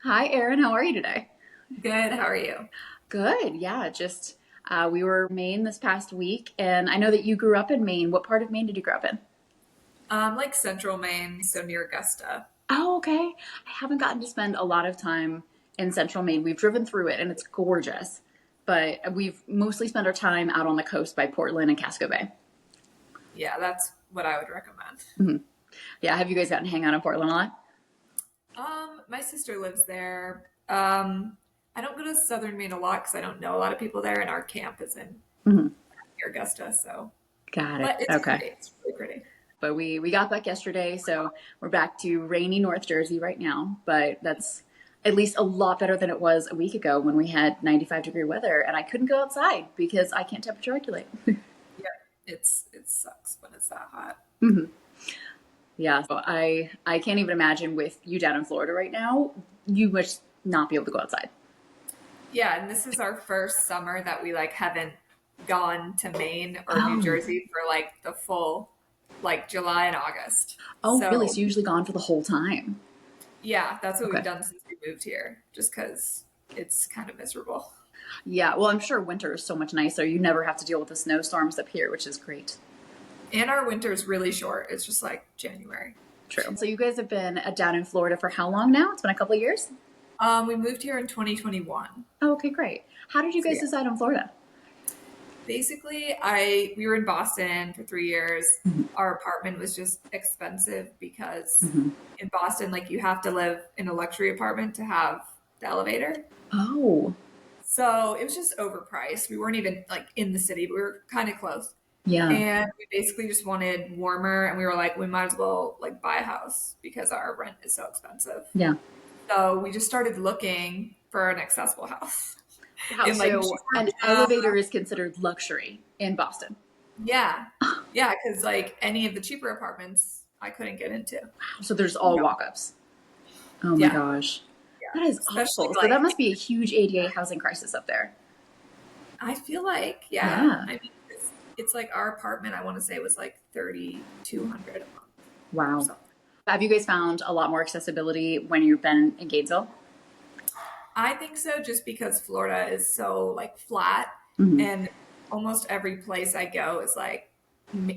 Hi, Erin. How are you today? Good. How are you? Good. Yeah, just we were in Maine this past week, and I know that you grew up in Maine. What part of Maine did you grow up in? Like Central Maine, so near Augusta. Oh, okay. I haven't gotten to spend a lot of time in central Maine. We've driven through it, and it's gorgeous, but we've mostly spent our time out on the coast by Portland and Casco Bay. Yeah, that's what I would recommend. Mhm. Yeah, have you guys gotten to hang out in Portland a lot? My sister lives there. I don't go to Southern Maine a lot because I don't know a lot of people there, and our camp is in Hmm. near Augusta. So, Got it. but it's Okay. pretty. It's really pretty. But we got back yesterday, so we're back to rainy North Jersey right now. But that's at least a lot better than it was a week ago when we had 95-degree weather and I couldn't go outside because I can't temperature regulate. Yeah, it sucks when it's that hot. Hmm. Yeah, so I can't even imagine with you down in Florida right now, you must not be able to go outside. Yeah, and this is our first summer that we like haven't gone to Maine or New Oh, Jersey for like the full like July and August. oh, really? So So you're usually gone for the whole time? yeah, that's what we've Okay. done since we moved here, just because it's kind of miserable. Yeah, well, I'm sure winter is so much nicer. You never have to deal with the snowstorms up here, which is great. And our winter's really short. It's just like January. True. So you guys have been down in Florida for how long now? It's been a couple of years? We moved here in 2021. Oh, okay, great. How did you So guys yeah, decide on Florida? basically, I we were in Boston for 3 years. Mhm. Our apartment was just expensive because Mhm. in Boston, like you have to live in a luxury apartment to have the elevator. Oh, So it was just overpriced. We weren't even like in the city, but we were kind of close. yeah, And we basically just wanted warmer, and we were like, we might as well like buy a house because our rent is so expensive. yeah. So we just started looking for an accessible house Wow, in like so cheaper. an elevator is considered luxury in Boston. Yeah, yeah, because like any of the cheaper apartments, I couldn't get into. So there's all walk-ups. Oh my Yeah, gosh. yeah, That is especially awful. So that like must be a huge ADA housing crisis up there. I feel like yeah. Yeah. I mean, it's like our apartment. I want to say was like 3,200 a month or Wow. something. Have you guys found a lot more accessibility when you've been in Gainesville? I think so, just because Florida is so like flat, Hmm. and almost every place I go is like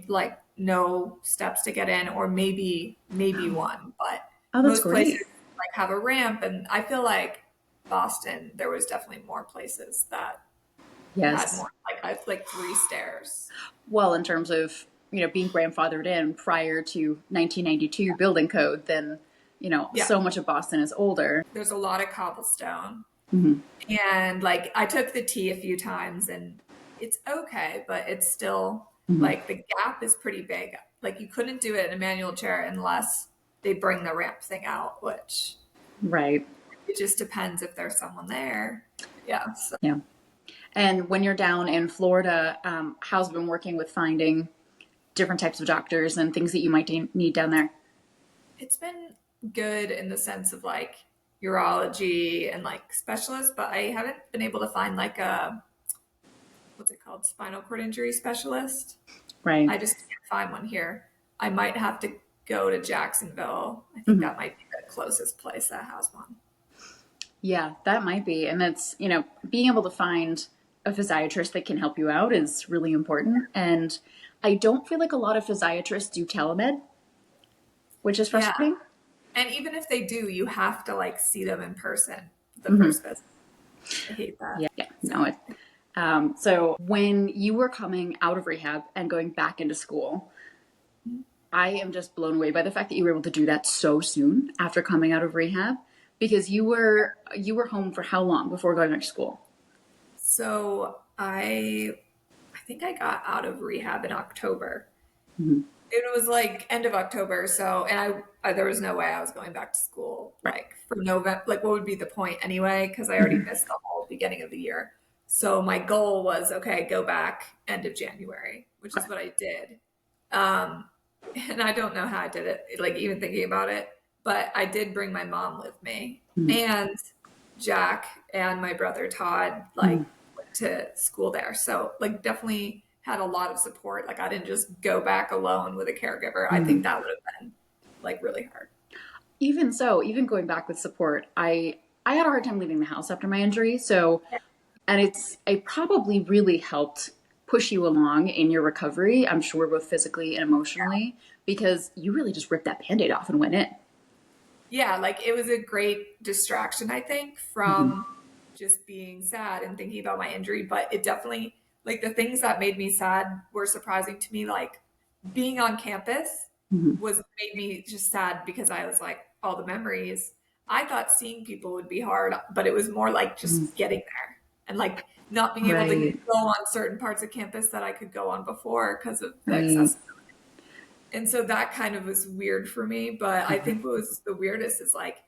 like no steps to get in, or maybe Oh, one, but oh, that's most places great. like have a ramp, and I feel like Boston, there was definitely more places that had Yes. more like 3 stairs. Well, in terms of, being grandfathered in prior to 1992 building code, then, Yeah, so much of Boston is older. there's a lot of cobblestone, Hmm. and like I took the T a few times, and it's okay, but it's still Hmm. like the gap is pretty big. Like you couldn't do it in a manual chair unless they bring the ramp thing out, which Right. it just depends if there's someone there. Yeah. So Yeah. And when you're down in Florida, how's it been working with finding different types of doctors and things that you might need down there? it's been good in the sense of like urology and like specialists, but I haven't been able to find like a what's it called, spinal cord injury specialist. Right. I just can't find one here. I might have to go to Jacksonville. I think Hmm. that might be the closest place that has one. Yeah, that might be. And that's, being able to find a physiatrist that can help you out is really important. And I don't feel like a lot of physiatrists do telemed, which is Yeah. frustrating. And even if they do, you have to like see them in person the Hmm. first visit. I hate that. Yeah, yeah, So no. So when you were coming out of rehab and going back into school, I am just blown away by the fact that you were able to do that so soon after coming out of rehab because you were home for how long before going back to school? so I think I got out of rehab in October. Hmm. It was like end of October. So and I there was no way I was going back to school Right. like for November. Like what would be the point anyway? Because I already Hmm. missed the whole beginning of the year. So my goal was okay, go back end of January, which Okay. is what I did. Um, and I don't know how I did it, like even thinking about it, but I did bring my mom with me, Hmm. and Jack and my brother Todd Hmm. like went to school there. So like definitely had a lot of support. Like I didn't just go back alone with a caregiver. I think Hmm. that would have been like really hard. Even so, even going back with support, I I had a hard time leaving the house after my injury. So, and it probably really helped push you along in your recovery, I'm sure, both physically and emotionally, because you really just ripped that Band-Aid off and went in. Yeah, like it was a great distraction, I think, Hmm. from just being sad and thinking about my injury. But it definitely, like the things that made me sad were surprising to me. Like being on campus Hmm. was made me just sad because I was like, all the memories. I thought seeing people would be hard, but it was more like just getting there and like not being able to Right, go on certain parts of campus that I could go on before because of the right. access. And so that kind of was weird for me. But I think what was the weirdest is like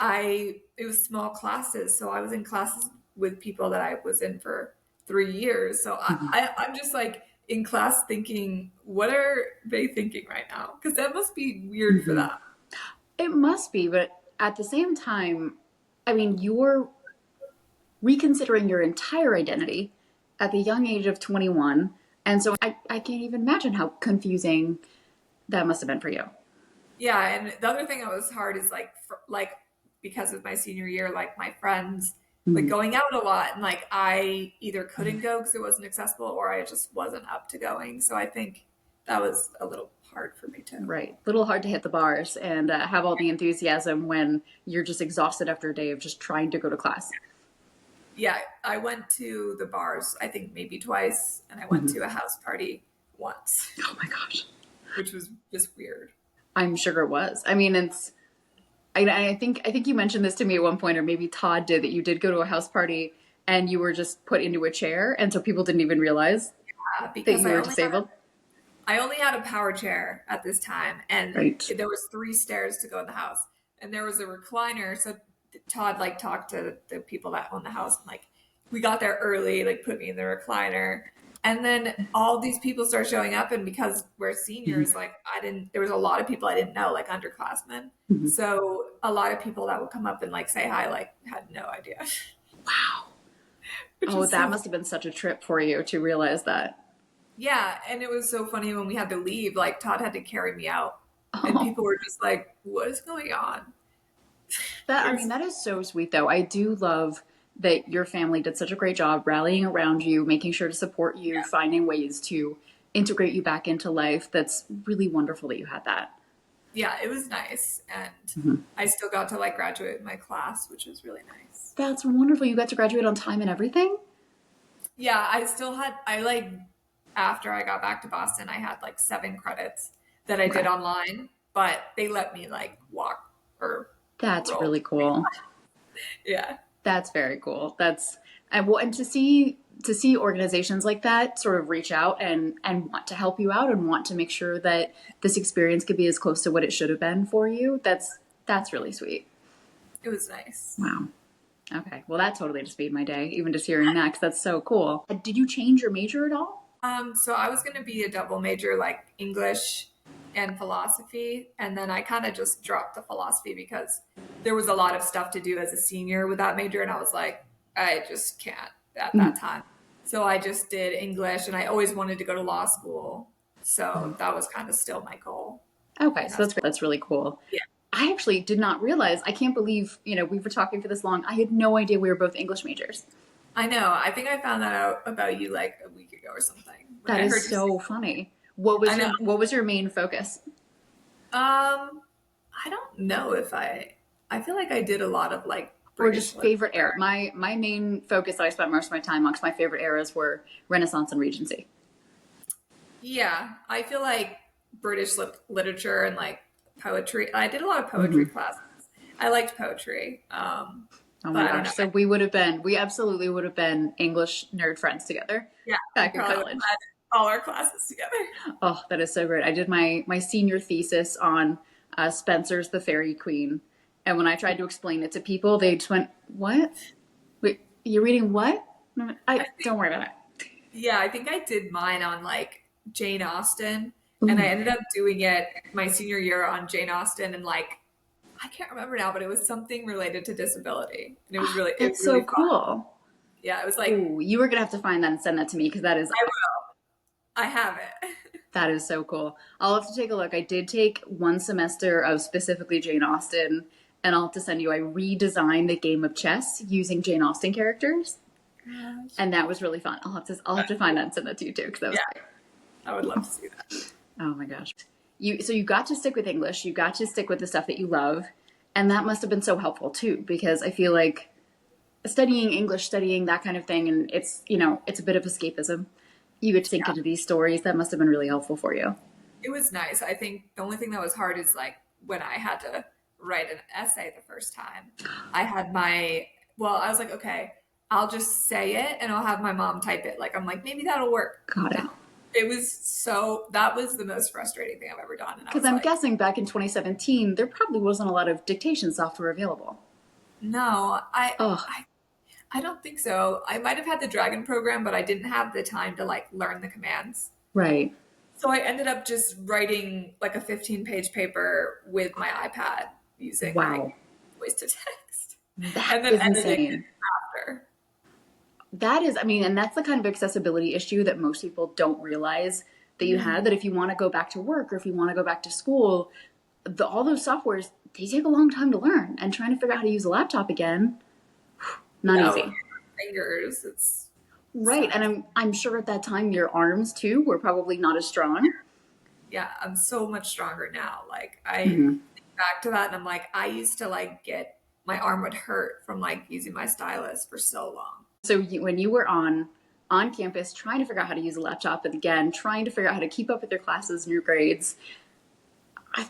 it was small classes. So I was in classes with people that I was in for 3 years. So Mhm. I'm just like in class thinking, what are they thinking right now? Because that must be weird for Hmm. them. It must be, but at the same time, I mean, you're reconsidering your entire identity at the young age of 21. And so I can't even imagine how confusing that must have been for you. Yeah, and the other thing that was hard is like like because of my senior year, like my friends like Mhm. going out a lot, and like I either couldn't go because it wasn't accessible, or I just wasn't up to going. So I think that was a little hard for me too. Right. A little hard to hit the bars and have all the enthusiasm when you're just exhausted after a day of just trying to go to class. Yeah, I went to the bars I think maybe twice, and I went Mhm. to a house party once, Oh my gosh. which was just weird. I'm sure it was. I mean, I think you mentioned this to me at one point, or maybe Todd did, that you did go to a house party and you were just put into a chair, and so people didn't even realize that Because you were disabled. I only had a power chair at this time, and Right. there was 3 stairs to go in the house, and there was a recliner. So Todd like talked to the people that own the house, and like we got there early, like put me in the recliner, and then all these people start showing up, and because we're Mhm. seniors, like I didn't. There was a lot of people I didn't know, like underclassmen. Mhm. So a lot of people that would come up and like say hi, like had no idea, Wow. which Oh, was that so must have been such a trip for you to realize that. Yeah, and it was so funny when we had to leave, like Todd had to carry me out and Oh, people were just like, "What is going on?" that It I mean, was that is so sweet though. I do love that your family did such a great job rallying around you, making sure to support you, finding ways to integrate you back into life. That's really wonderful that you had that. yeah, it was nice and Mhm. I still got to like graduate my class, which was really nice. That's wonderful. You got to graduate on time and everything. Yeah, I still had I like after I got back to Boston, I had like 7 credits that I did Okay. online, but they let me like walk or That's roll. really cool. Yeah. That's very cool. That's and to see organizations like that sort of reach out and want to help you out and want to make sure that this experience could be as close to what it should have been for you. That's really sweet. It was nice. Wow. Okay. Well, that totally just made my day, even just hearing that, 'cause that's so cool. Did you change your major at all? So I was going to be a double major, like English and philosophy, and then I kind of just dropped the philosophy because there was a lot of stuff to do as a senior with that major, and I was like, I just can't at that Mhm. time. So I just did English, and I always wanted to go to law school, so Right. that was kind of still my goal, Okay, and so that's that's great. That's really cool. yeah. I actually did not realize. I can't believe, we were talking for this long. I had no idea we were both English majors. I know. I think I found that out about you like a week ago or something when That I is heard you say. so funny. What I was know. your main focus? I don't know if I feel like I did a lot of like Or British just favorite era? literature. My main focus that I spent most of my time on, 'cause my favorite eras were Renaissance and Regency. Yeah, I feel like British literature and like poetry. I did a lot of poetry Hmm. classes. I liked poetry, Oh my but I don't know. gosh. So we absolutely would have been English nerd friends together Yeah, we back in probably would college. have had all our classes together. Oh, that is so great. I did my senior thesis on Spenser's The Fairy Queen. And when I tried to explain it to people, they just went, "What? Wait, you're reading what?" I Don't think, worry about yeah, I think I did mine on like Jane Austen, it. and I Ooh, ended up doing it my senior year on Jane Austen, and like I can't remember now, but it was something related to disability, and it was that's really so fun. cool. Yeah, it was like Ooh, you were gonna have to find that and send that to me because I have it. that is so cool. I'll have to take a look. I did take one semester of specifically Jane Austen, and I'll have to send you. I redesigned the game of chess using Jane Austen characters, Gosh. and that was really fun. I'll have to find that and send that to you too, because that was Yeah, great. I would love to see that. Oh my gosh. So you got to stick with English, you got to stick with the stuff that you love, and that must have been so helpful too, because I feel like studying English, studying that kind of thing, and it's a bit of escapism. You get to sink into these stories. That must have been really helpful for you. It was nice. I think the only thing that was hard is like when I had to write an essay the first time. I was like, okay, I'll just say it and I'll have my mom type it. Like, I'm like, maybe that'll work. Got it. No. That was the most frustrating thing I've ever done. And I Because was I'm like, guessing back in 2017, there probably wasn't a lot of dictation software available. no, Oh, I don't think so. I might have had the Dragon program, but I didn't have the time to like learn the commands. right. So I ended up just writing like a 15-page paper with my iPad using like Wow. voice to text That and then is editing it insane. after. That is, I mean, and that's the kind of accessibility issue that most people don't realize that you had, that if you want to go back to work or if you want to go back to school, all those softwares, they take a long time to learn. And trying to figure out how to use a laptop again, not Without easy. fingers, it's Right. sucks. And I'm sure at that time your arms too were probably not as strong. Yeah, I'm so much stronger now. Like I Mhm. think back to that and I'm like, I used to like get my arm would hurt from like using my stylus for so long. So when you were on campus trying to figure out how to use a laptop, but again, trying to figure out how to keep up with your classes and your grades, I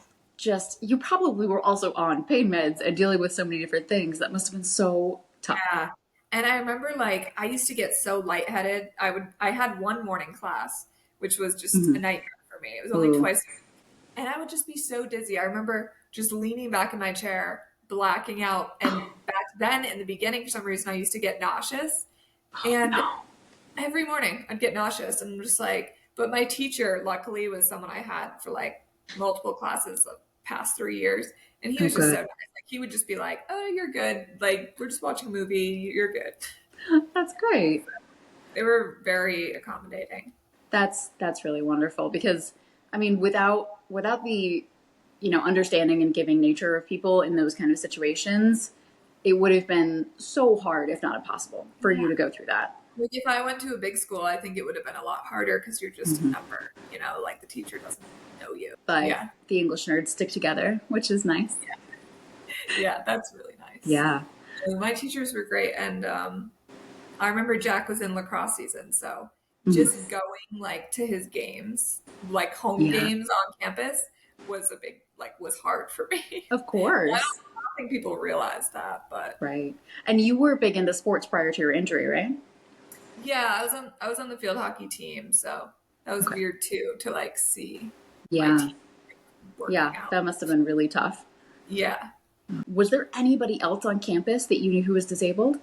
you probably were also on pain meds and dealing with so many different things. That must have been so tough. Yeah. And I remember like I used to get so lightheaded. I had one morning class, which was just a Mhm. nightmare for me. It was only Ooh. twice a week. And I would just be so dizzy. I remember just leaning back in my chair, blacking out. And back then in the beginning, for some reason, I used to get nauseous. And No. every morning I'd get nauseous and I'm just like, but my teacher luckily was someone I had for like multiple classes the past 3 years. And he Oh, was just so good. nice. Like he would just be like, oh, you're good. Like we're just watching a movie. You're good. That's great. They were very accommodating. That's really wonderful because I mean without the understanding and giving nature of people in those kind of situations, it would have been so hard, if not impossible, for you Yeah. to go through that. Like if I went to a big school, I think it would have been a lot harder because you're just a Mhm. number, like the teacher doesn't know you. But Yeah. the English nerds stick together, which is nice. Yeah, that's really nice. Yeah. And my teachers were great. And I remember Jack was in lacrosse season, so Mhm. just going like to his games, like home Yeah. games on campus, was hard for me. Of I course. don't think people realize that, but Right. And you were big into sports prior to your injury, right? yeah, I was on the field hockey team, so that was Okay. weird too to like see my Yeah. team working Yeah. out. That must have been really tough. Yeah. Was there anybody else on campus that you knew who was disabled?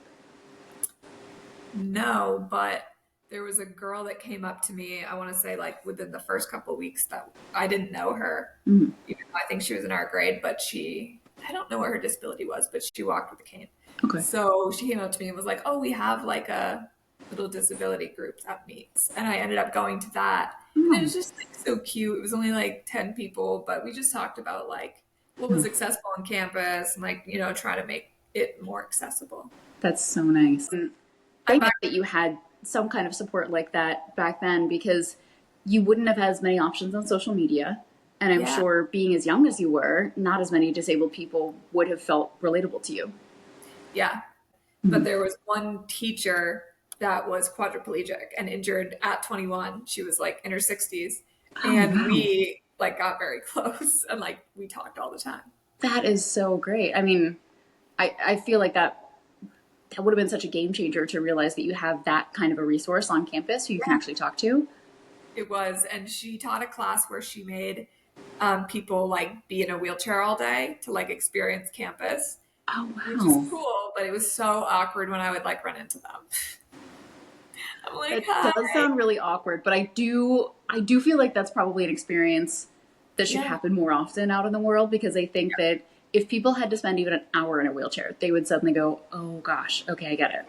No, but there was a girl that came up to me, I want to say like within the first couple of weeks that I didn't know her. Mhm. Even though I think she was in our grade, but I don't know what her disability was, but she walked with a cane. Okay. So she came up to me and was like, oh, we have like a little disability group that meets. And I ended up going to that. And it Oh, was just like so cute. It was only like 10 people, but we just talked about like what was oh, accessible on campus and like, try to make it more accessible. that's so nice. I'm Thank God that you had some kind of support like that back then because you wouldn't have had as many options on social media. And I'm Yeah. sure being as young as you were, not as many disabled people would have felt relatable to you. Yeah. But Mhm. there was one teacher that was quadriplegic and injured at 21. She was like in her 60s. Oh, And wow. we like got very close and like we talked all the time. That is so great. I mean, I feel like that would have been such a game changer to realize that you have that kind of a resource on campus who you can Yeah. actually talk to. It was. And she taught a class where she made people like be in a wheelchair all day to like experience campus, Oh, which is wow. cool. But it was so awkward when I would like run into them. I'm like, That does hi. sound really awkward, but I do feel like that's probably an experience that should Yeah. happen more often out in the world because I think that if people had to spend even an hour in a wheelchair, they would suddenly go, "Oh gosh, okay, I get it."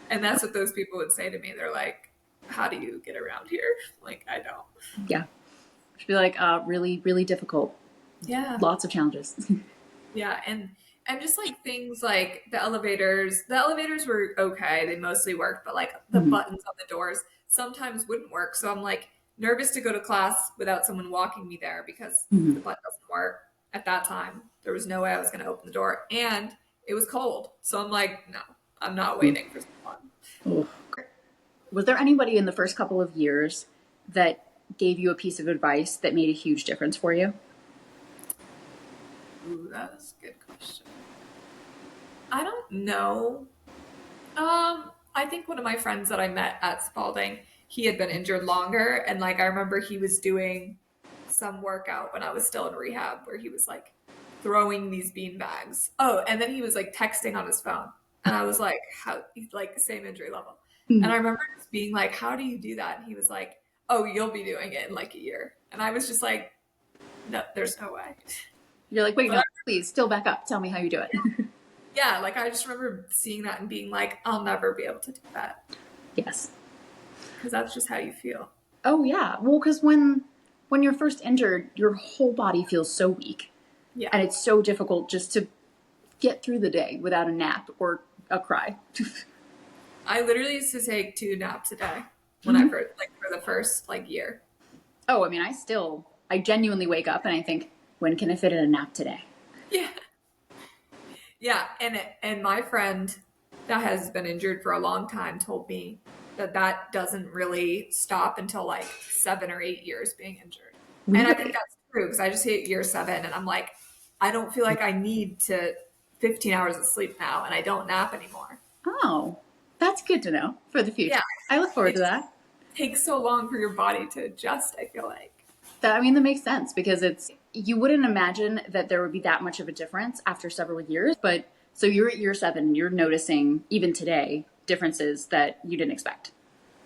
And that's what those people would say to me. They're like, how do you get around here? Like, I don't. Yeah. Should be like really really difficult. Yeah. Lots of challenges. Yeah. And And just like things like the elevators were okay. They mostly worked, but like the Mhm. buttons on the doors sometimes wouldn't work. So I'm like nervous to go to class without someone walking me there because Mhm. the button doesn't work at that time. There was no way I was going to open the door, and it was cold. So I'm like, no, I'm not waiting for someone. Oof. Was there anybody in the first couple of years that gave you a piece of advice that made a huge difference for you? Ooh, that is a good question. I don't know. I think one of my friends that I met at Spalding, he had been injured longer, and like I remember he was doing some workout when I was still in rehab where he was like throwing these bean bags. Oh, and then he was like texting on his phone. And I was like, how he's like the same injury level. And Mhm. I remember just being like, how do you do that? And he was like, oh, you'll be doing it in like a year. And I was just like, no, there's no way. You're like, wait, But no, please, still back up. Tell me how you do it. yeah, like I just remember seeing that and being like, I'll never be able to do that Yes. because that's just how you feel. Oh yeah. Well, because when you're first injured, your whole body feels so weak, Yeah. and it's so difficult just to get through the day without a nap or a cry. I literally used to take 2 naps a day when I Mhm. first, like for the first like year. Oh, I mean, I genuinely wake up and I think, when can I fit in a nap today? Yeah. Yeah. And my friend that has been injured for a long time told me that that doesn't really stop until like 7 or 8 years being injured. And I think Really? that's true because I just hit year 7 and I'm like, I don't feel like I need to 15 hours of sleep now and I don't nap anymore. Oh, that's good to know for the future. Yeah. I look forward It to just that. takes so long for your body to adjust, I feel like. That I mean, that makes sense because it's you wouldn't imagine that there would be that much of a difference after several years. But so you're at year 7, you're noticing even today differences that you didn't expect.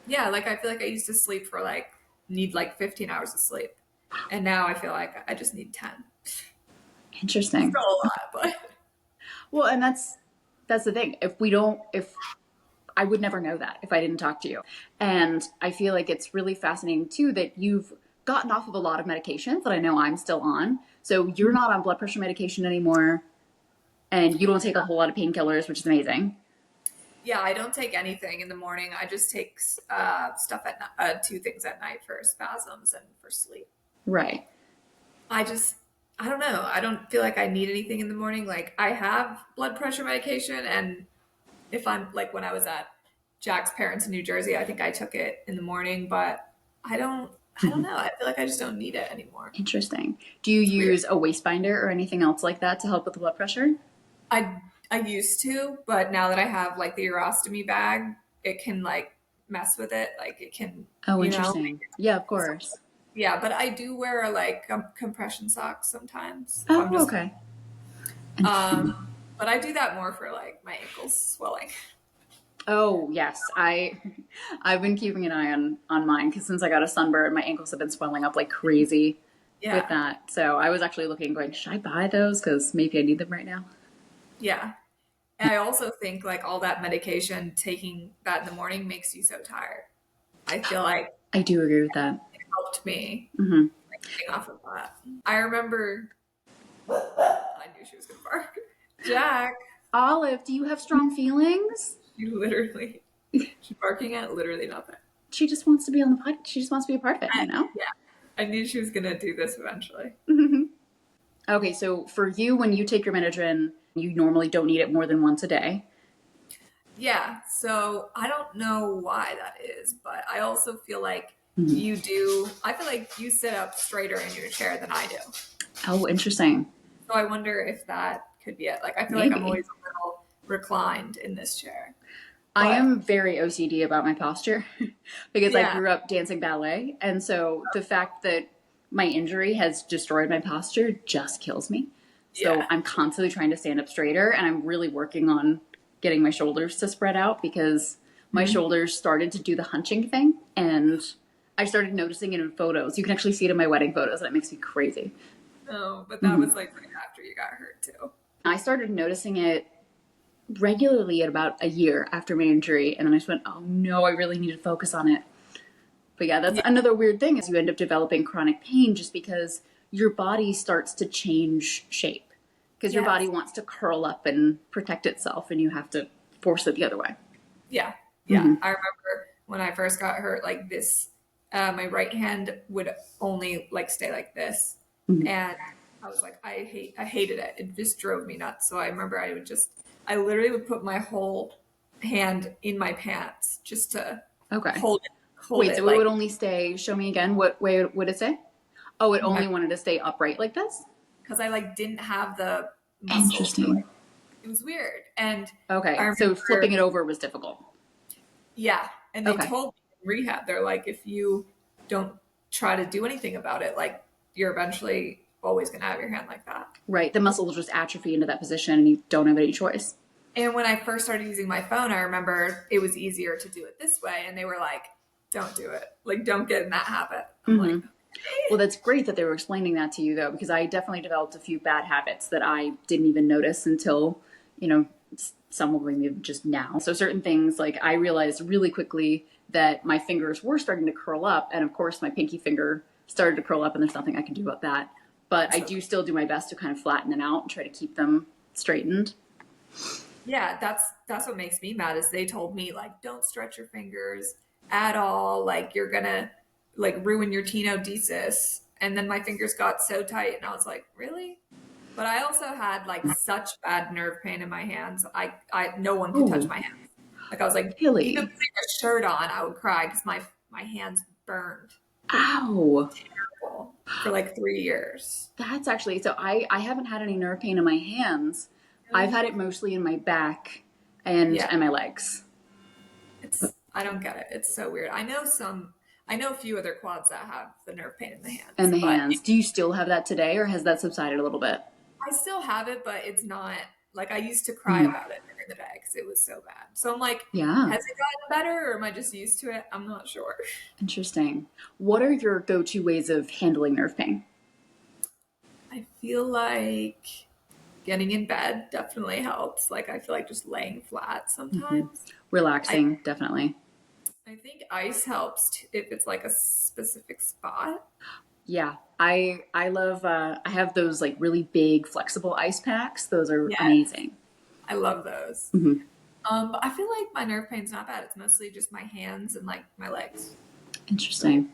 Yeah, like I feel like I used to sleep for like need like 15 hours of sleep. And now I feel like I just need 10. Interesting. Still a Okay. lot, but Well, and that's the thing. If I would never know that if I didn't talk to you. And I feel like it's really fascinating too that you've gotten off of a lot of medications that I know I'm still on. So you're not on blood pressure medication anymore and you don't take a whole lot of painkillers, which is amazing. yeah, I don't take anything in the morning. I just take stuff at 2 things at night for spasms and for sleep. Right. I just, I don't know. I don't feel like I need anything in the morning. Like I have blood pressure medication, and if I'm like when I was at Jack's parents in New Jersey, I think I took it in the morning, but I don't. I don't Mhm. know. I feel like I just don't need it anymore. Interesting. Do you It's weird. use a waist binder or anything else like that to help with the blood pressure? I used to, but now that I have like the urostomy bag, it can like mess with it. Like it can, Oh, you know. interesting. Yeah, of So, course. yeah, but I do wear like compression socks sometimes if I'm Oh, just. okay. Um, Interesting. but I do that more for like my ankles swelling. Oh, yes. I've been keeping an eye on mine because since I got a sunburn, my ankles have been swelling up like crazy with Yeah, that. So I was actually looking, going, should I buy those? Because maybe I need them right now. yeah. And I also think like all that medication, taking that in the morning makes you so tired. I feel like I do agree with that. it helped me Hmm. like, getting off of that. I remember I knew she was gonna bark. Jack, Olive, do you have strong feelings? you literally she's barking at literally nothing. She just wants to be on the pod. She just wants to be a part of it, I, you know? yeah, I knew she was gonna do this eventually. Okay, so for you, when you take your Midodrine, you normally don't need it more than once a day. Yeah, so I don't know why that is, but I also feel like Mhm. you do. I feel like you sit up straighter in your chair than I do. Oh, interesting. So I wonder if that could be it. Like I feel like I'm Maybe. always a little reclined in this chair. I But am very OCD about my posture because I yeah, grew up dancing ballet. And so the fact that my injury has destroyed my posture just kills me. So yeah. I'm constantly trying to stand up straighter and I'm really working on getting my shoulders to spread out because my Mhm. shoulders started to do the hunching thing. And I started noticing it in photos. You can actually see it in my wedding photos and it makes me crazy. No, but that Mhm. was like right after you got hurt too. I started noticing it regularly at about a year after my injury. And then I just went, oh no, I really need to focus on it. But yeah, that's Yeah, another weird thing is you end up developing chronic pain just because your body starts to change shape. because your body Yes. wants to curl up and protect itself, and you have to force it the other way. Yeah. Yeah. Hmm. I remember when I first got hurt, like this, my right hand would only like stay like this. Hmm. And I was like, I hated it. It just drove me nuts. So I remember I literally would put my whole hand in my pants just to Okay. hold hold Wait, it so it like would only stay, show me again, what way would it say? Oh, it my, only wanted to stay upright like this? because I like didn't have the muscles to like, Interesting. it was weird. And I Okay, so flipping remember, it over was difficult. yeah. And they Okay. told me in rehab, they're like, if you don't try to do anything about it, like you're eventually always going to have your hand like that. Right, the muscle will just atrophy into that position and you don't have any choice. And when I first started using my phone, I remember it was easier to do it this way. And they were like, don't do it. Like, don't get in that habit. I'm like, Hmm. Well, that's great that they were explaining that to you, though, because I definitely developed a few bad habits that I didn't even notice until, you know, some of them just now. So certain things, like I realized really quickly that my fingers were starting to curl up, and of course my pinky finger started to curl up, and there's nothing I can do about that. But I so do still do my best to kind of flatten them out and try to keep them straightened. yeah, that's what makes me mad is they told me like don't stretch your fingers at all, like you're gonna like ruin your tenodesis. And then my fingers got so tight, and I was like, really? But I also had like such bad nerve pain in my hands. I no one could touch Oh, my hands. Like I was like, even really? putting a shirt on, I would cry because my hands burned Ow. for like 3 years. That's actually so I haven't had any nerve pain in my hands. I've Really? had it mostly in my back and Yeah. my legs. I don't get it. It's so weird. I know a few other quads that have the nerve pain in the And hands, the but hands. Do you still have that today or has that subsided a little bit? I still have it, but it's not like I used to cry Mhm. about it during the day because it was so bad. So I'm like, Yeah, has it gotten better or am I just used to it? I'm not sure. interesting. What are your go-to ways of handling nerve pain? I feel like getting in bed definitely helps. Like I feel like just laying flat Hmm. sometimes. I Relaxing, definitely. I think ice helps if it's like a specific spot. Yeah, I love. I have those like really big flexible ice packs. Those are Yeah, amazing. I love those. Hmm. But I feel like my nerve pain's not bad. It's mostly just my hands and like my legs. Interesting.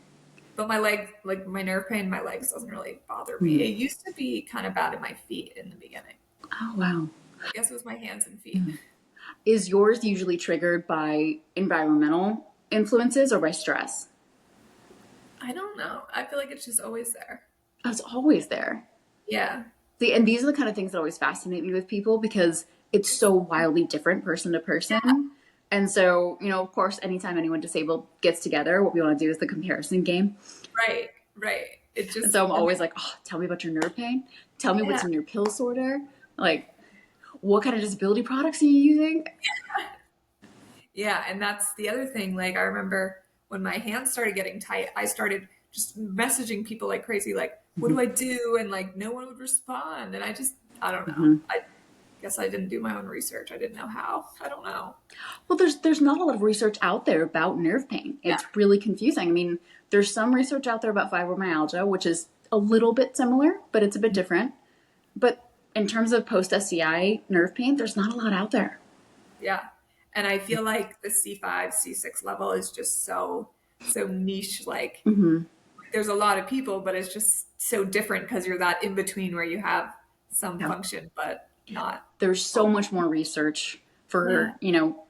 But my leg, like my nerve pain in my legs doesn't really bother me. Mhm. It used to be kind of bad in my feet in the beginning. Oh wow. I guess it was my hands and feet. Yeah. Is yours usually triggered by environmental influences or by stress? I don't know. I feel like it's just always there. Oh, it's always there. Yeah. See, and these are the kind of things that always fascinate me with people because it's so wildly different person to person. And so, of course, anytime anyone disabled gets together, what we want to do is the comparison game. Right. Right. It And just, so I'm and always like, oh, tell me about your nerve pain. Tell me what's yeah. in your pill sorter. Like, what kind of disability products are you using? Yeah. And that's the other thing. Like, I remember when my hands started getting tight, I started just messaging people like crazy, like, what Hmm. do I do? And like, no one would respond. And I don't know. Hmm. I guess I didn't do my own research. I didn't know how. I don't know. Well, there's not a lot of research out there about nerve pain. Yeah. It's really confusing. I mean, there's some research out there about fibromyalgia, which is a little bit similar, but it's a bit different. But in terms of post SCI nerve pain, there's not a lot out there. Yeah. And I feel like the C5, C6 level is just so niche. Like Hmm. there's a lot of people, but it's just so different because you're that in between where you have some Yeah. function, but not. There's so Well, much more research yeah. for,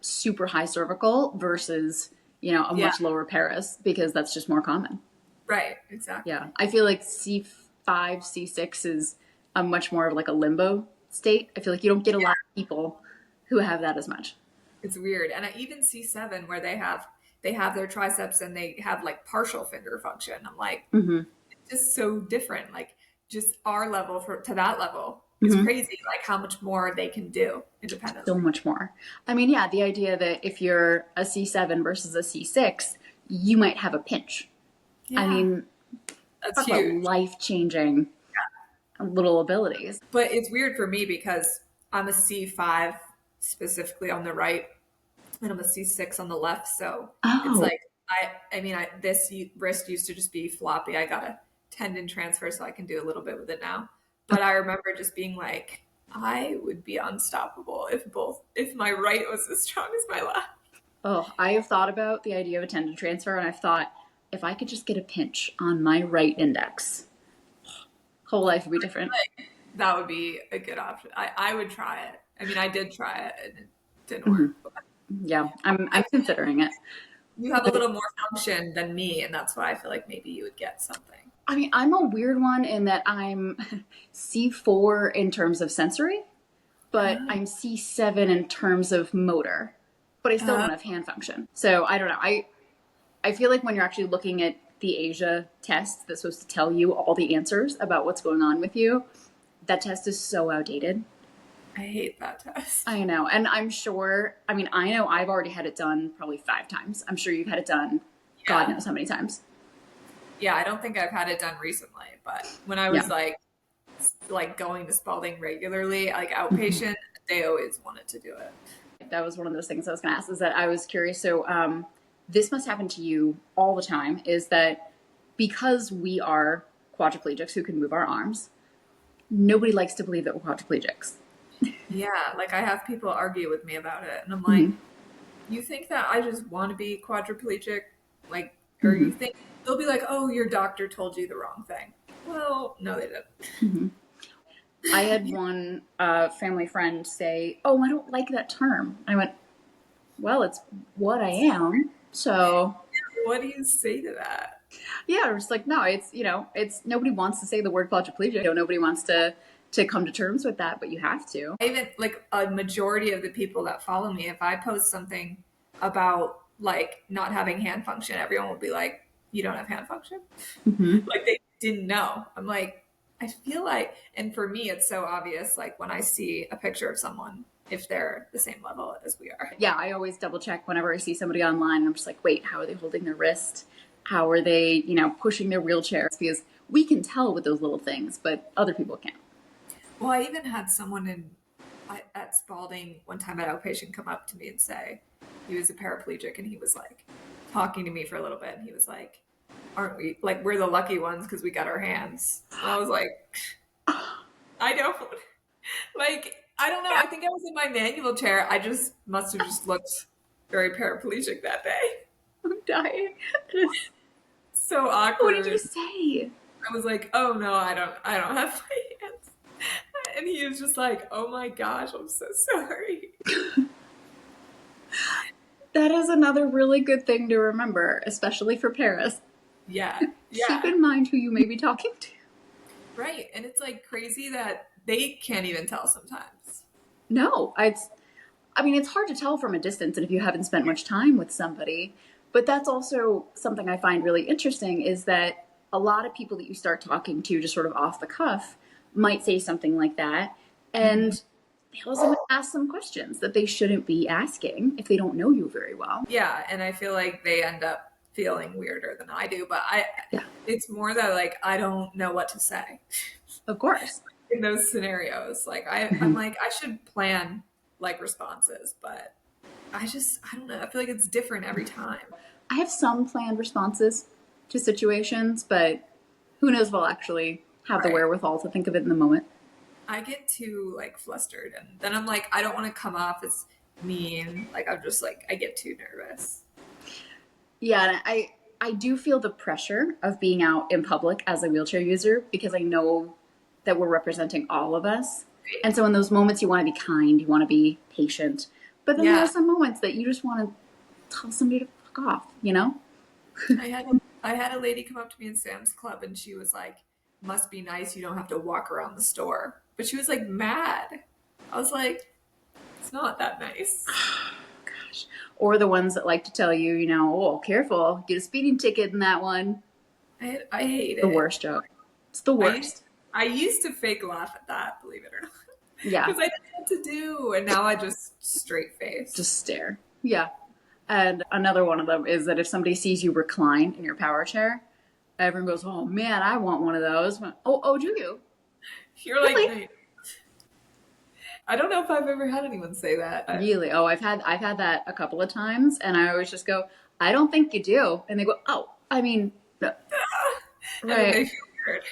super high cervical versus, a Yeah. much lower paras because that's just more common. Right. Exactly. Yeah. I feel like C5, C6 is a much more of like a limbo state. I feel like you don't get a lot of people who have that as much. It's weird. And I even C7 where they have their triceps and they have like partial finger function. I'm like, Hmm. it's just so different. Like just our level to that level is Hmm. crazy. Like how much more they can do So independently. much more. I mean, yeah, the idea that if you're a C7 versus a C6, you might have a pinch. I Yeah. mean, That's talk about huge. life changing little abilities. But it's weird for me because I'm a C5 specifically on the right and I'm a C6 on the left. So it's Oh, like, I mean, this wrist used to just be floppy. I got a tendon transfer so I can do a little bit with it now. But I remember just being like, I would be unstoppable if my right was as strong as my left. Oh, I have thought about the idea of a tendon transfer, and I've thought if I could just get a pinch on my right index, whole life would be different. That would be a good option. I would try it. I mean, I did try it and it didn't Hmm. work. But Yeah, I'm I feel like considering it. you have a But little more function than me, and that's why I feel like maybe you would get something. I mean, I'm a weird one in that I'm C4 in terms of sensory, but Uh, I'm C7 in terms of motor, but I still uh, don't have hand function. So I don't know. I feel like when you're actually looking at the Asia test that's supposed to tell you all the answers about what's going on with you, that test is so outdated. I hate that test. I know. And I'm sure, I mean, I know I've already had it done probably 5 times. I'm sure you've had it done God Yeah. knows how many times. Yeah, I don't think I've had it done recently, but when I was Yeah. like going to Spalding regularly, like Mhm. outpatient, they always wanted to do it. That was one of those things I was going to ask is that I was curious. So, this must happen to you all the time is that because we are quadriplegics who can move our arms, nobody likes to believe that we're quadriplegics. Yeah, like I have people argue with me about it, and I'm Hmm. like, you think that I just want to be quadriplegic? Like, or Hmm. you think they'll be like, oh, your doctor told you the wrong thing. Well, no, they didn't. Hmm. I had one family friend say, "Oh, I don't like that term." I went, "Well, it's what I am." So What do you say to that? yeah, we're just like, no, it's it's nobody wants to say the word quadriplegic. Nobody wants to come to terms with that, but you have to. Even like a majority of the people that follow me, if I post something about like not having hand function, everyone will be like, you don't have hand function? Hmm. Like they didn't know. I'm like, I feel like, and for me, it's so obvious. Like when I see a picture of someone, if they're the same level as we are. Yeah, I always double check whenever I see somebody online. I'm just like, wait, how are they holding their wrist? How are they, pushing their wheelchair? Because we can tell with those little things, but other people can't. Well, I even had someone at Spalding one time at outpatient come up to me and say he was a paraplegic, and he was like talking to me for a little bit. And he was like, "Aren't we like we're the lucky ones because we got our hands?" And I was like, "I don't like. I don't know. I think I was in my manual chair. I just must have just looked very paraplegic that day. I'm dying. So What did you awkward." say? I was like, "Oh no, I don't have my hands." And he was just like, "Oh my gosh, I'm so sorry." That is another really good thing to remember, especially for Paris. Yeah, Keep yeah, in mind who you may be talking to. right. And it's like crazy that they can't even tell sometimes. No, I mean, it's hard to tell from a distance and if you haven't spent much time with somebody. But that's also something I find really interesting is that a lot of people that you start talking to just sort of off the cuff might say something like that. Mhm. And they also ask some questions that they shouldn't be asking if they don't know you very well. Yeah, and I feel like they end up feeling weirder than I do, but Yeah, it's more that like I don't know what to say of course. in those scenarios. Like I'm Mhm. like I should plan like responses, but I don't know. I feel like it's different every time. I have some planned responses to situations, but who knows if I'll actually have the Right. wherewithal to think of it in the moment. I get too like flustered, and then I'm like I don't want to come off as mean. Like I'm just like I get too nervous. Yeah, and I do feel the pressure of being out in public as a wheelchair user because I know that we're representing all of us. And so in those moments you want to be kind, you want to be patient. But then there are Yeah, some moments that you just want to tell somebody to fuck off? I had a lady come up to me in Sam's Club, and she was like, "Must be nice. You don't have to walk around the store." But she was like mad. I was like, "It's not that nice." Gosh. Or the ones that like to tell you, oh, careful, get a speeding ticket in that one. I hate The it. worst joke. It's the I used worst. I used to fake laugh at that, believe it or not, Yeah, because I didn't know what to do, and now I just straight face. just stare. Yeah. And another one of them is that if somebody sees you recline in your power chair, everyone goes, "Oh man, I want one of those." Oh, do you? You're like, Really? "Wait." I don't know if I've ever had anyone say that. Really? Oh, I've had that a couple of times, and I always just go, "I don't think you do," and they go, "Oh, I mean, no." And then Right." they feel weird.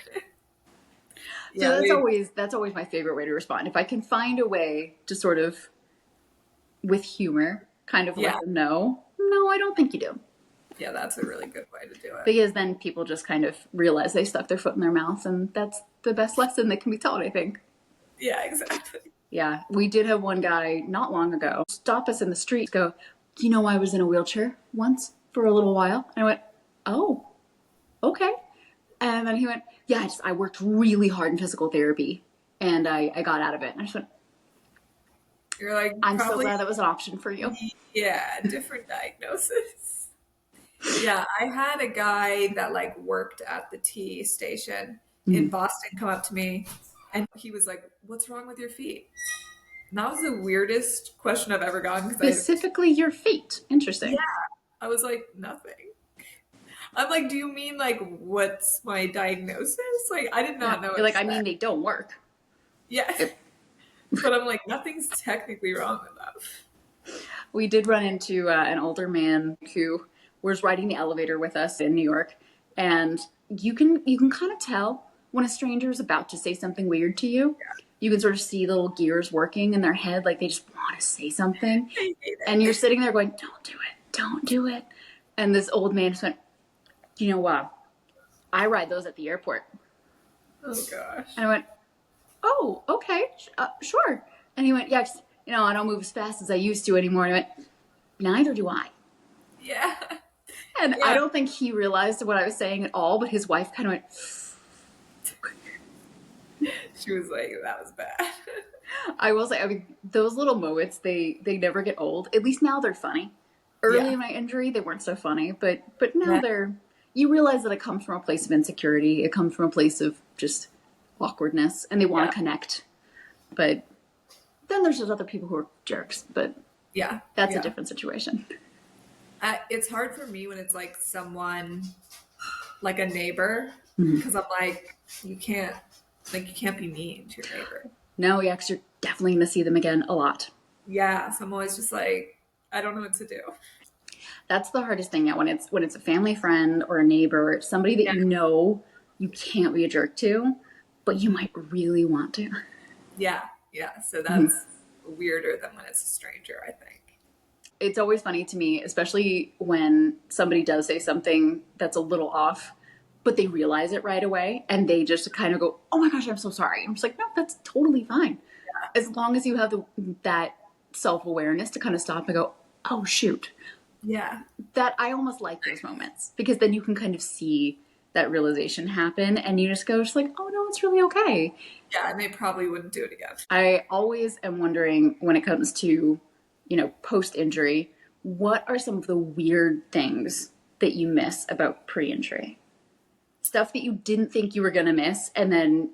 So Yeah, that's always my favorite way to respond. If I can find a way to sort of, with humor, kind of yeah, let them know, no, I don't think you do. yeah, that's a really good way to do it. Because then people just kind of realize they stuck their foot in their mouth, and that's the best lesson that can be taught, I think. Yeah, exactly. Yeah, we did have one guy not long ago stop us in the street, go, you know, I was in a wheelchair once for a little while. And I went, oh, okay. And then he went, yeah, I worked really hard in physical therapy and I got out of it. And I just went, You're like, I'm so probably, glad that was an option for you. yeah, different diagnosis. Yeah, I had a guy that like worked at the T station in Mm. Boston come up to me and he was like, "What's wrong with your feet?" And that was the weirdest question I've ever gotten because Specifically your feet. yeah, Interesting. I was like, nothing. I'm like, do you mean like what's my diagnosis? Like, I did Yeah. not know You're what to like, I say. mean, they don't work. Yeah, but I'm like, nothing's technically wrong with that. We did run into an older man who was riding the elevator with us in New York, and you can kind of tell when a stranger is about to say something weird to you. You can sort of see the little gears working in their head, like they just want to say something, I hate and you're it. sitting there going, "Don't do it, don't do it." And this old man just went, "You know what? I ride those at the airport." Oh gosh. And I went, "Oh, okay, sure." And he went, "Yeah, I don't move as fast as I used to anymore." And I went, "Neither do I." Yeah. And I Yeah. don't think he realized what I was saying at all, but his wife kind of went, She was like, that was bad. I will say, I mean, those little moments, they never get old. At least now they're funny. Early Yeah. in my injury, they weren't so funny, but now Yeah. you realize that it comes from a place of insecurity. It comes from a place of just awkwardness, and they want Yeah. to connect. But then there's those other people who are jerks, but Yeah. that's a Yeah. different situation. It's hard for me when it's like someone, like a neighbor, Mhm. because I'm like, you can't, you can't be mean to your neighbor. No, yeah, 'cause you're definitely going to see them again a lot. Yeah. So I'm always just like, I don't know what to do. That's the hardest thing. Yeah, when it's a family friend or a neighbor, somebody that Yeah. you can't be a jerk to, but you might really want to. Yeah. Yeah. So Mhm. that's weirder than when it's a stranger, I think. It's always funny to me, especially when somebody does say something that's a little off, but they realize it right away and they just kind of go, "Oh my gosh, I'm so sorry." I'm just like, "No, that's totally fine." As long as you have that self-awareness to kind of stop and go, "Oh shoot." Yeah. That I almost like those moments because then you can kind of see that realization happen and you just go just like, "Oh no, it's really okay." Yeah. And they probably wouldn't do it again. I always am wondering when it comes to, post injury, what are some of the weird things that you miss about pre injury? Stuff that you didn't think you were going to miss. And then,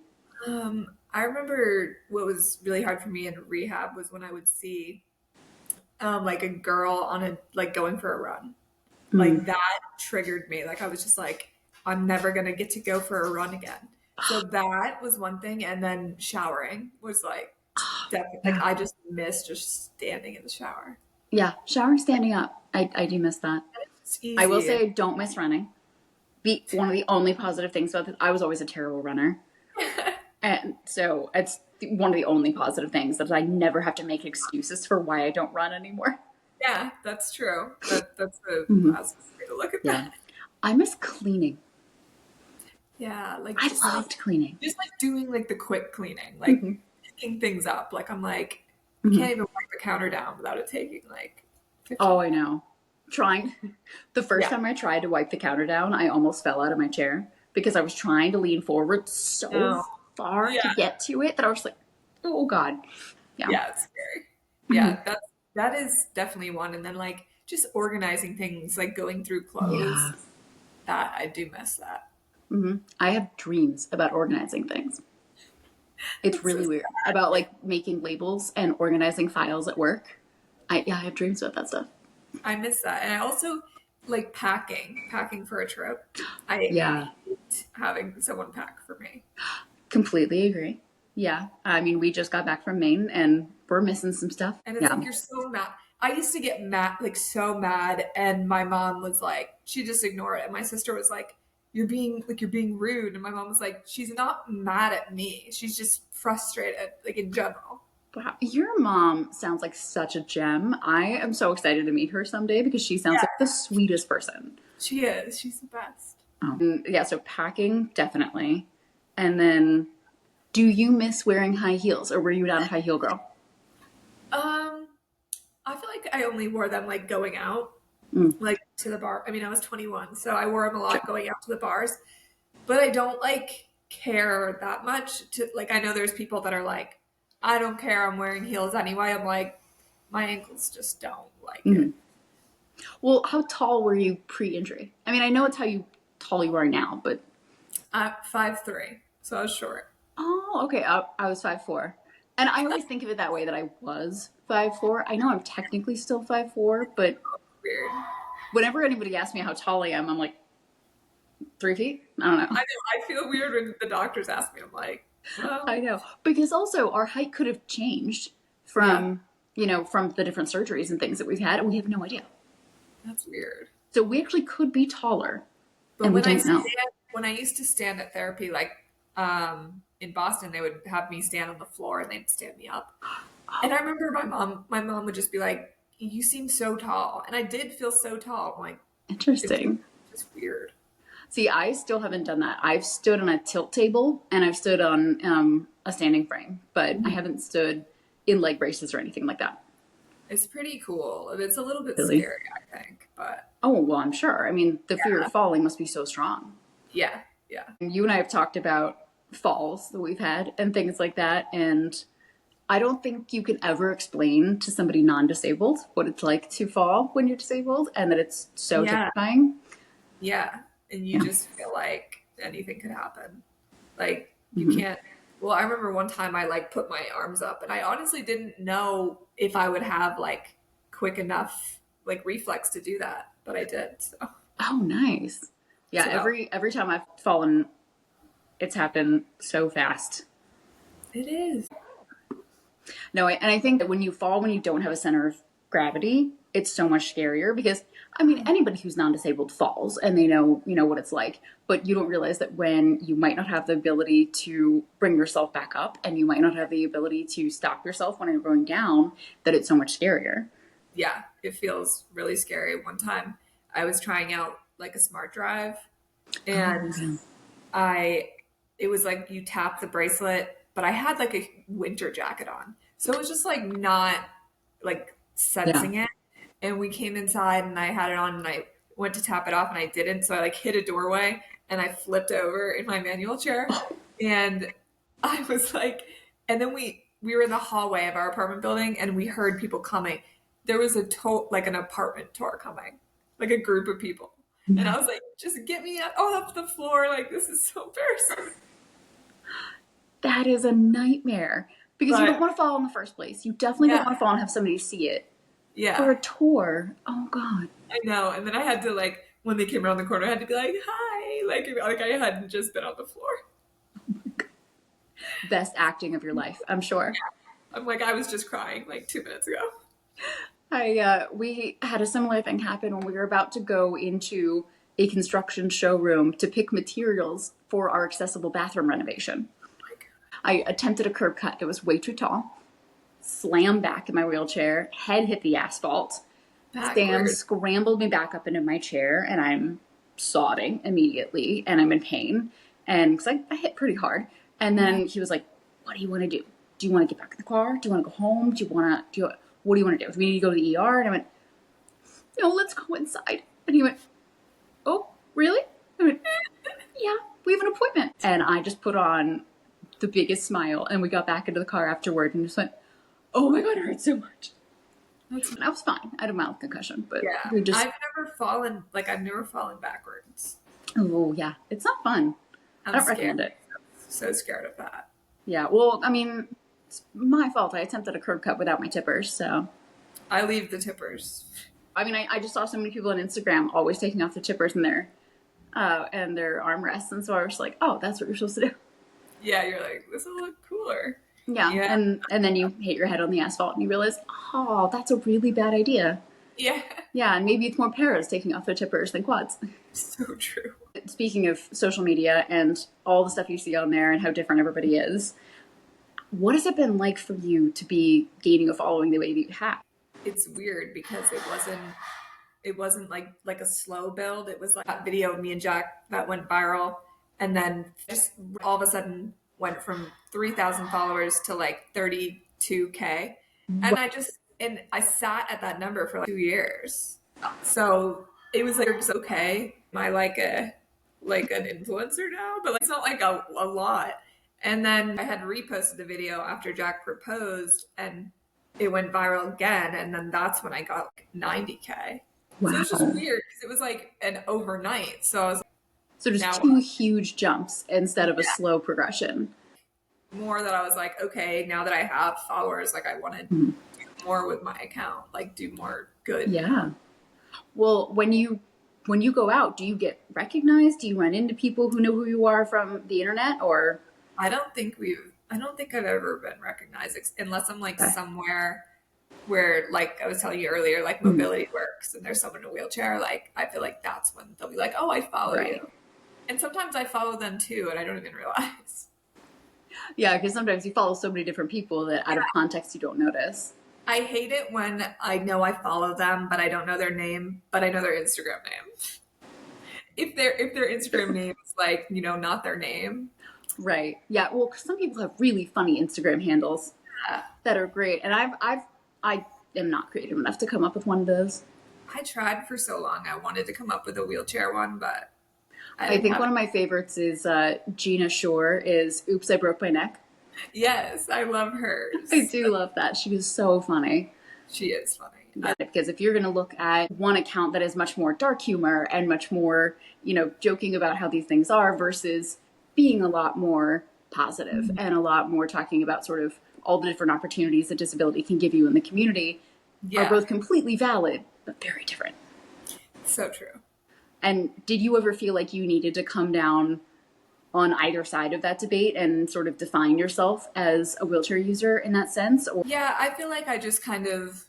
I remember what was really hard for me in rehab was when I would see like a girl on a like going for a run. mm, Like that triggered me. Like I was just like, I'm never gonna get to go for a run again. So that was one thing, and then showering was like definitely like yeah, I just miss just standing in the shower. yeah, showering standing up. I do miss that. It's I will easy. say I don't miss running. One of the only positive things about it, I was always a terrible runner. And so it's one of the only positive things that I never have to make excuses for why I don't run anymore. Yeah, that's true. That's a Mhm. positive way to look at Yeah. that. I miss cleaning. Yeah, I loved cleaning. just like doing like the quick cleaning, like Hmm. picking things up. Like I'm like, I Hmm. can't even wipe the counter down without it taking like 15 Oh, I minutes. know. Trying the first Yeah. time I tried to wipe the counter down, I almost fell out of my chair because I was trying to lean forward so No. far Yeah. to get to it that I was like, oh God. Yeah. Yeah, it's scary. Mhm. Yeah, that is definitely one. And then like just organizing things, like going through clothes. Yeah. That I do miss that. I have dreams about organizing things. It's That's so really weird about like making labels and organizing files at work. I have dreams about that stuff. I miss that. And I also like packing for a trip. I Yeah, hate having someone pack for me. completely agree. Yeah, I mean, we just got back from Maine and we're missing some stuff. And it's Yeah. like you're so mad. I used to get mad, like so mad, and my mom was like, she just ignored it. And my sister was like, you're being rude. And my mom was like, she's not mad at me. She's just frustrated, like in general. Wow, your mom sounds like such a gem. I am so excited to meet her someday because she sounds Yeah, like the sweetest person. she is. She's the best. Yeah, so packing, definitely. And then, do you miss wearing high heels or were you not a high heel girl? Um, I feel like I only wore them like going out, Mm, like to the bar. I mean, I was 21, so I wore them a sure. lot going out to the bars. But I don't like care that much to like. I know there's people that are like, I don't care. I'm wearing heels anyway. I'm like, my ankles just don't like Mhm. it. Well, how tall were you pre-injury? I mean, I know it's how tall you are now, but I'm 5'3", so I was short. oh, okay. I was 5'4", and I always think of it that way that I was 5'4". I know I'm technically still 5'4", but Weird. whenever anybody asks me how tall I am, I'm like 3 feet. I don't know. I know. I feel weird when the doctors ask me. I'm like, I well, know because also our height could have changed yeah, from from the different surgeries and things that we've had, and we have no idea. that's weird. So we actually could be taller, But and we don't know. when I used to stand at therapy, like in Boston, they would have me stand on the floor and they'd stand me up. And I remember my mom would just be like, "You seem so tall," and I did feel so tall. I'm like, it's Interesting. just weird. See, I still haven't done that. I've stood on a tilt table and I've stood on a standing frame, but I haven't stood in leg braces or anything like that. It's pretty cool. It's a little bit Really? scary, I think, but Oh, well, I'm sure. I mean, the fear of falling must be so strong. yeah, yeah, You and I have talked about falls that we've had and things like that, and I don't think you can ever explain to somebody non-disabled what it's like to fall when you're disabled and that it's so yeah, terrifying. yeah. And you Yeah. just feel like anything could happen. Like you Mhm. can't. Well, I remember one time I like put my arms up, and I honestly didn't know if I would have like quick enough like reflex to do that, but I did. Oh, nice. Yeah, So that every time I've fallen, it's happened so fast. it is. No, and I think that when you fall when you don't have a center of gravity, it's so much scarier because I mean anybody who's non-disabled falls and they know, what it's like, but you don't realize that when you might not have the ability to bring yourself back up and you might not have the ability to stop yourself when you're going down, that it's so much scarier. Yeah, it feels really scary. One time I was trying out like a smart drive, Oh, and yeah. I it was like you tap the bracelet, but I had like a winter jacket on. So it was just like not like Yeah. sensing it. And we came inside and I had it on and I went to tap it off and I didn't. So I like hit a doorway and I flipped over in my manual chair and I was like and then we were in the hallway of our apartment building and we heard people coming. There was like an apartment tour coming, like a group of people. And I was like, just get me up off the floor. Like, this is so embarrassing. That is a nightmare because you don't But want to fall in the first place. You definitely don't yeah, want to fall and have somebody see it. For yeah, a tour. Oh God. I know. And then I had to, like, when they came around the corner, I had to be like, hi. Like I hadn't just been on the floor. Best acting of your life, I'm sure. I'm like, I was just crying like 2 minutes ago. We had a similar thing happen when we were about to go into a construction showroom to pick materials for our accessible bathroom renovation. Like, I attempted a curb cut. It was way too tall. Slammed back in my wheelchair. Head hit the asphalt. Sam backwards. scrambled me back up into my chair, and I'm sobbing immediately, and I'm in pain. And because I hit pretty hard. And Yeah. then he was like, "What do you want to do? Do you want to get back in the car? Do you want to go home? What do you want to do? Do we need to go to the ER?" And I went, "No, let's go inside." And he went, "Oh, really?" I went, "Yeah, we have an appointment." And I just put on the biggest smile, and we got back into the car afterward and just went, "Oh my God, it hurts so much." That's, And I was fine. I had a mild concussion, but yeah. we just, I've never fallen backwards. oh yeah, it's not fun. I I'm don't scared. recommend it. So scared of that. Yeah, well, I mean, it's my fault. I attempted a curb cut without my tippers, so. I leave the tippers. I mean, I just saw so many people on Instagram always taking off the tippers and their armrests, and so I was like, oh, that's what you're supposed to do. Yeah, you're like, this will look cooler. Yeah, Yeah. and then you hit your head on the asphalt and you realize, oh, that's a really bad idea. Yeah. Yeah, and maybe it's more paras taking off their tippers than quads. So true. speaking of social media and all the stuff you see on there and how different everybody is, what has it been like for you to be gaining a following the way that you have? It's weird because it wasn't like a slow build. It was like that video of me and Jack that went viral, and then just all of a sudden went from 3,000 followers to like 32K. And I sat at that number for like 2 years. So it was like, just okay. Am I like an influencer now? But like, it's not like a lot. And then I had reposted the video after Jack proposed, and it went viral again. And then that's when I got like 90K. So it was just Wow. weird because it was like an overnight. So I was like, So just now two huge jumps instead of a slow progression. more that I was like, okay, now that I have followers, like I want to Mhm. do more with my account, like do more good. Yeah. Well, when you go out, do you get recognized? Do you run into people who know who you are from the internet or I don't think I've ever been recognized unless I'm like okay. somewhere where, like I was telling you earlier, like Mhm. mobility works and there's someone in a wheelchair. Like I feel like that's when they'll be like, oh, I follow Right. you. And sometimes I follow them too, and I don't even realize. Yeah, because sometimes you follow so many different people that out of context you don't notice. I hate it when I know I follow them, but I don't know their name, but I know their Instagram name. If their Instagram name is like, not their name. Right. Yeah. Well, 'cause some people have really funny Instagram handles uh, that are great, and I am not creative enough to come up with one of those. I tried for so long. I wanted to come up with a wheelchair one, but I I didn't think have one it. of my favorites is Gina Shore is "Oops, I Broke My Neck." Yes, I love I hers. do love that. She is so funny. She is funny. Yeah, because if you're going to look at one account that is much more dark humor and much more, joking about how these things are versus being a lot more positive and a lot more talking about sort of all the different opportunities that disability can give you in the community are Yeah, both completely valid, but very different. so true. And did you ever feel like you needed to come down on either side of that debate and sort of define yourself as a wheelchair user in that sense? Or Yeah, I feel like I just kind of,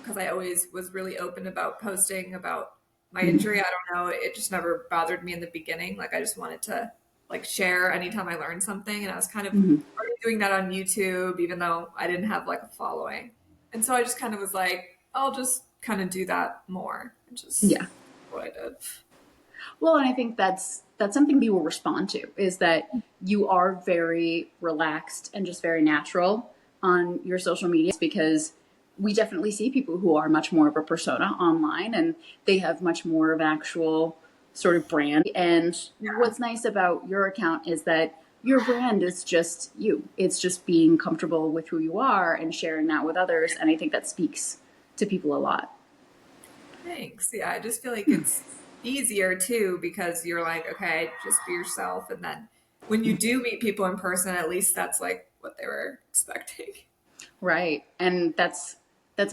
because I always was really open about posting about my injury. I don't know, it just never bothered me in the beginning. Like I just wanted to like share anytime I learned something, and I was kind of Mhm. already doing that on YouTube, even though I didn't have like a following. And so I just kind of was like, I'll just kind of do that more, and just Yeah. what I did. Well, and I think that's something people respond to is that you are very relaxed and just very natural on your social media because we definitely see people who are much more of a persona online and they have much more of an actual sort of brand. And what's nice about your account is that your brand is just you. It's just being comfortable with who you are and sharing that with others. And I think that speaks to people a lot. Thanks. Yeah, I just feel like it's easier too because you're like, okay, just be yourself. And then when you do meet people in person, at least that's like what they were expecting. Right. And that's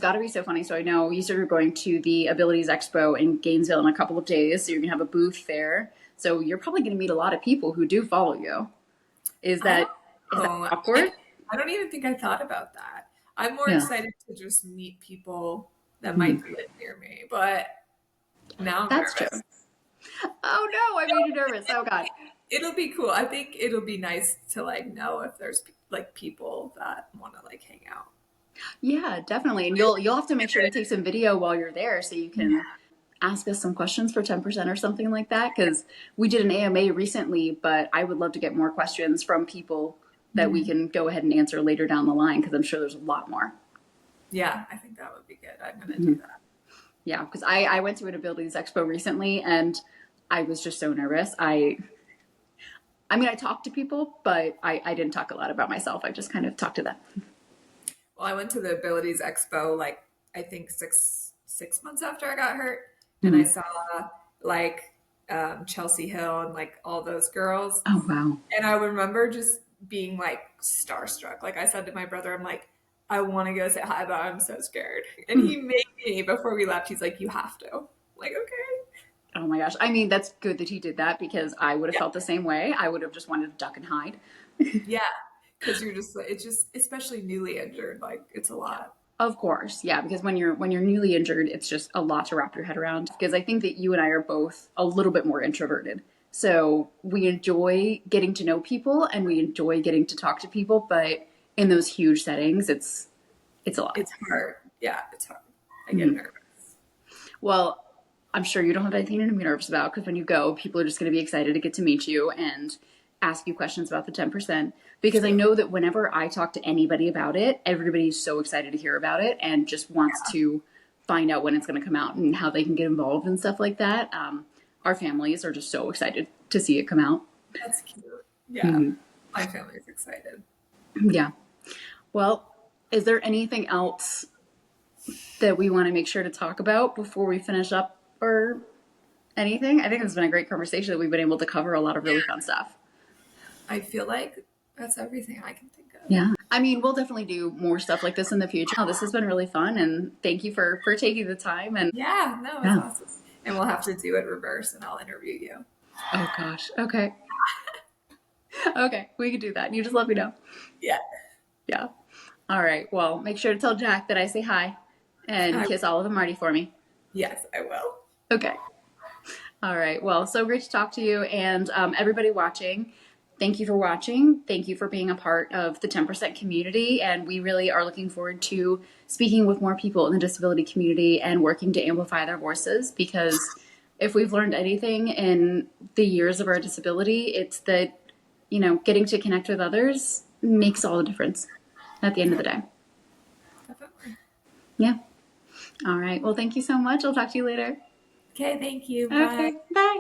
got to be so funny. So I know you said you're going to the Abilities Expo in Gainesville in a couple of days. So you're going to have a booth there. So you're probably going to meet a lot of people who do follow you. Is I don't that know. awkward? I don't even think I thought about that. I'm more Yeah. excited to just meet people that Mhm. might live near me, but now I'm That's true. nervous. Oh no, I made you nervous. Oh God. It'll be cool. I think it'll be nice to like know if there's like people that want to like hang out. Yeah, definitely. And you'll have to make sure to take some video while you're there so you can ask us some questions for 10% or something like that. Because we did an AMA recently, but I would love to get more questions from people that we can go ahead and answer later down the line because I'm sure there's a lot more. Yeah, I think that would be good. I'm gonna do Mhm. that. Yeah, because I went to an Abilities Expo recently and I was just so nervous. I mean, I talked to people, but I didn't talk a lot about myself. I just kind of talked to them. Well, I went to the Abilities Expo like I think six months after I got hurt, and I Mhm. saw like Chelsea Hill and like all those girls, Oh, wow. and I remember just being like starstruck. Like I said to my brother, I'm like, I want to go say hi, but I'm so scared. And Mhm. he made me before we left. He's like, you have to. I'm like, okay, Oh my gosh. I mean, that's good that you did that because I would have yeah, felt the same way. I would have just wanted to duck and hide. yeah, because you're just like it's just especially newly injured, like it's a lot. Of course, yeah, because when you're newly injured, it's just a lot to wrap your head around. Because I think that you and I are both a little bit more introverted, So we enjoy getting to know people and we enjoy getting to talk to people, but in those huge settings, it's a lot. It's hard. Yeah, it's hard. I get Mhm. nervous. Well, I'm sure you don't have anything to be nervous about because when you go, people are just going to be excited to get to meet you and ask you questions about the 10%. Because I True. know that whenever I talk to anybody about it, everybody's so excited to hear about it and just wants to find out when it's going to come out and how they can get involved and stuff like that. Our families are just so excited to see it come out. That's cute. Yeah. Mhm. My family's excited. Yeah. Well, is there anything else that we want to make sure to talk about before we finish up or anything? I think it's been a great conversation that we've been able to cover a lot of really fun stuff. I feel like that's everything I can think of. Yeah. I mean, we'll definitely do more stuff like this in the future. Oh, this has been really fun and thank you for taking the time and Yeah, no, it's yeah. awesome. And we'll have to do it reverse and I'll interview you. Oh gosh. Okay. Okay. We can do that. You just let me know. Yeah. Yeah. All right. Well, make sure to tell Jack that I say hi and I, kiss Olive and Marty for me. yes, I will. Okay. All right. Well, so great to talk to you and everybody watching. Thank you for watching. Thank you for being a part of the 10% community. And we really are looking forward to speaking with more people in the disability community and working to amplify their voices. Because if we've learned anything in the years of our disability, it's that, getting to connect with others makes all the difference at the end of Yeah, the day. definitely. Yeah. All right. Well, thank you so much. I'll talk to you later. Okay, thank you. Okay. Bye. Bye.